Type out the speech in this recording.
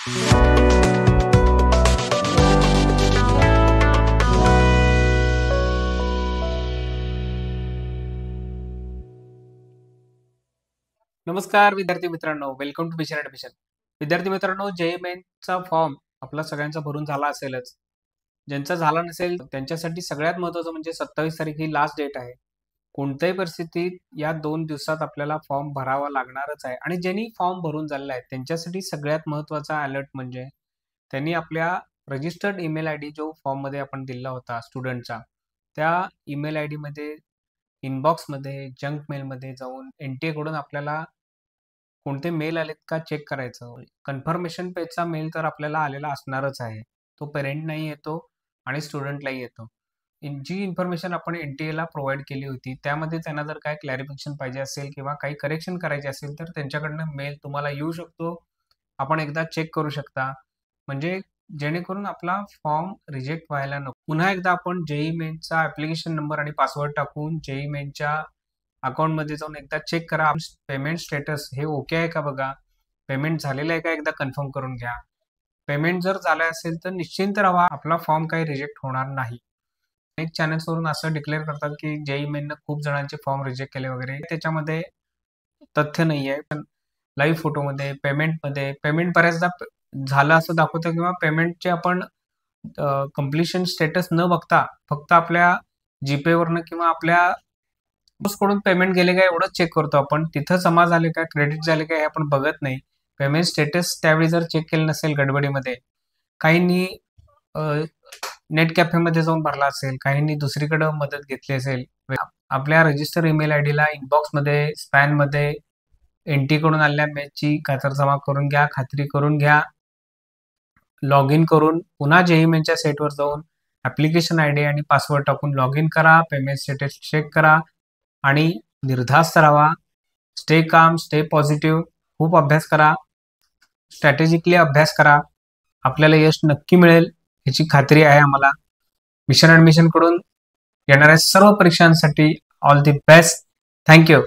नमस्कार विद्यार्थी मित्रांनो, वेलकम टू मिशन ॲडमिशन. विद्यार्थी मित्रांनो, जेईई मेन्सचा फॉर्म आपला सगळ्यांचा भरून झाला असेलच. ज्यांचा झाला नसेल त्यांच्यासाठी सगळ्यात महत्त्वाचं म्हणजे 27 तारीख ही लास्ट डेट आहे. कोणत्याही परिस्थितीत या 2 दिवसात आपल्याला फॉर्म भरावा लागणारच आहे आणि ज्यांनी फॉर्म भरून झालेला आहे त्यांच्यासाठी सगळ्यात महत्त्वाचा अलर्ट म्हणजे त्यांनी आपल्या रजिस्टर्ड ईमेल आयडी जो फॉर्ममध्ये आपण दिला होता स्टुडंटचा, त्या ईमेल आयडीमध्ये इनबॉक्समध्ये, जंक मेलमध्ये जाऊन NTA कडून आपल्याला कोणते मेल आलेत का चेक करायचं. कन्फर्मेशन पेजचा मेल तर आपल्याला आलेला असणारच आहे. तो पेरेंटलाही येतो आणि स्टुडंटलाही येतो. जी इन्फॉर्मेशन आपण NTA प्रोव्हाइड केली होती त्यामध्ये त्यांना जर काही क्लॅरिफिकेशन पाहिजे असेल किंवा काही करेक्शन करायचे असेल तर त्यांच्याकडनं मेल तुम्हाला येऊ शकतो. आपण एकदा चेक करू शकता. म्हणजे जेणेकरून आपला फॉर्म रिजेक्ट व्हायला नको. पुन्हा एकदा आपण जेईई मेन्सचा ॲप्लिकेशन नंबर आणि पासवर्ड टाकून जेईई मेन्सच्या अकाउंटमध्ये जाऊन एकदा चेक करा. पेमेंट स्टेटस हे ओके आहे का बघा. पेमेंट झालेलं आहे का एकदा कन्फर्म करून घ्या. पेमेंट जर झालं असेल तर निश्चिंत राहा, आपला फॉर्म काही रिजेक्ट होणार नाही. अनेक चॅनल्सवरून असं डिक्लेअर करतात की जेईई मेननं खूप जणांचे फॉर्म रिजेक्ट केले वगैरे. त्याच्यामध्ये तथ्य नाही आहे. पण लाईव्ह फोटोमध्ये, पेमेंट बऱ्याचदा झालं असं दाखवतं किंवा पेमेंटचे आपण कंप्लीशन स्टेटस न बघता फक्त आपल्या जीपेवरनं किंवा आपल्या कडून पेमेंट गेले का एवढंच चेक करतो आपण. तिथं जमा झाले का, क्रेडिट झाले का हे आपण बघत नाही. पेमेंट स्टेटस त्यावेळी जर चेक केलं नसेल गडबडीमध्ये, काहींनी नेट कॅफेमध्ये जाऊन भरला असेल, काहींनी दुसरीकडे मदत घेतली असेल. आपल्या रजिस्टर ईमेल आयडीला इनबॉक्समध्ये, स्पॅनमध्ये NTA कडून आलेल्या मेलची खातरजमा करून घ्या, खात्री करून घ्या. लॉग इन करून पुन्हा जेईई मेन्सच्या साईटवर जाऊन ॲप्लिकेशन आयडी आणि पासवर्ड टाकून लॉग इन करा. पेमेंट स्टेटस चेक करा आणि निर्धास्त राहा. Stay calm, stay positive. खूप अभ्यास करा, स्ट्रॅटेजिकली अभ्यास करा. आपल्याला यश नक्की मिळेल याची खात्री आहे आम्हाला. मिशन ॲडमिशनकडून येणाऱ्या सर्व परीक्षांसाठी ऑल दी बेस्ट. थँक्यू.